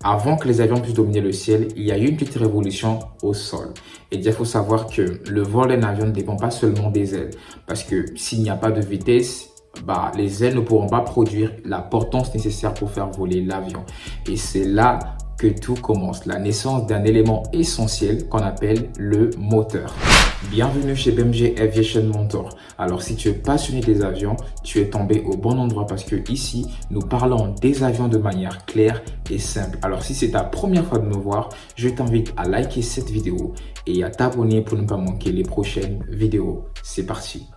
Avant que les avions puissent dominer le ciel, il y a eu une petite révolution au sol. Et il faut savoir que le vol d'un avion ne dépend pas seulement des ailes. Parce que s'il n'y a pas de vitesse, les ailes ne pourront pas produire la portance nécessaire pour faire voler l'avion. Et c'est là que tout commence, la naissance d'un élément essentiel qu'on appelle le moteur. Bienvenue chez BMG Aviation Mentor. Alors si tu es passionné des avions, tu es tombé au bon endroit parce que ici, nous parlons des avions de manière claire et simple. Alors si c'est ta première fois de me voir, je t'invite à liker cette vidéo et à t'abonner pour ne pas manquer les prochaines vidéos. C'est parti!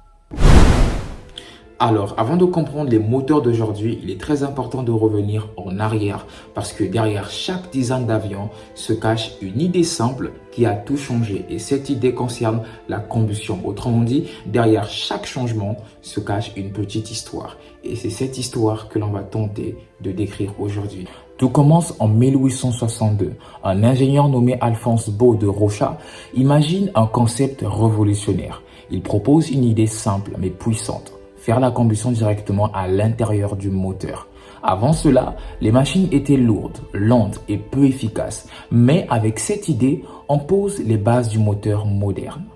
Alors, avant de comprendre les moteurs d'aujourd'hui, il est très important de revenir en arrière parce que derrière chaque design d'avion se cache une idée simple qui a tout changé et cette idée concerne la combustion. Autrement dit, derrière chaque changement se cache une petite histoire et c'est cette histoire que l'on va tenter de décrire aujourd'hui. Tout commence en 1862. Un ingénieur nommé Alphonse Beau de Rocha imagine un concept révolutionnaire. Il propose une idée simple mais puissante. Faire la combustion directement à l'intérieur du moteur. Avant cela, les machines étaient lourdes, lentes et peu efficaces. Mais avec cette idée, on pose les bases du moteur moderne.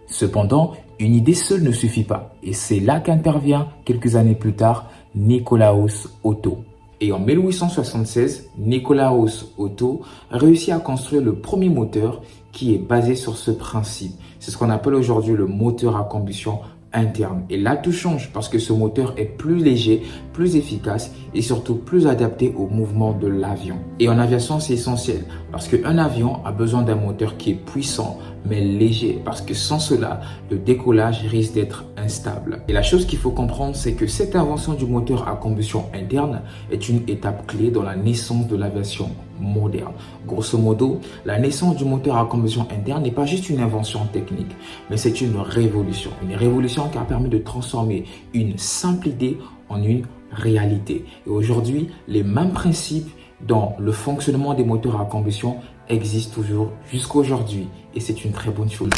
Cependant, une idée seule ne suffit pas. Et c'est là qu'intervient, quelques années plus tard, Nicolaus Otto. Et en 1876, Nicolaus Otto réussit à construire le premier moteur qui est basé sur ce principe. C'est ce qu'on appelle aujourd'hui le moteur à combustion interne. Et là, tout change parce que ce moteur est plus léger, plus efficace et surtout plus adapté au mouvement de l'avion. Et en aviation, c'est essentiel parce qu'un avion a besoin d'un moteur qui est puissant mais léger parce que sans cela, le décollage risque d'être instable. Et la chose qu'il faut comprendre, c'est que cette invention du moteur à combustion interne est une étape clé dans la naissance de l'aviation moderne. Grosso modo, la naissance du moteur à combustion interne n'est pas juste une invention technique, mais c'est une révolution. Une révolution qui a permis de transformer une simple idée en une réalité. Et aujourd'hui, les mêmes principes dans le fonctionnement des moteurs à combustion existent toujours jusqu'à aujourd'hui. Et c'est une très bonne chose.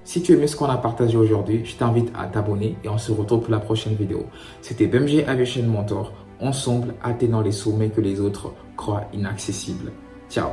Si tu aimais ce qu'on a partagé aujourd'hui, je t'invite à t'abonner et on se retrouve pour la prochaine vidéo. C'était BMG Aviation Mentor. Ensemble, atteignons les sommets que les autres croient inaccessibles. Ciao!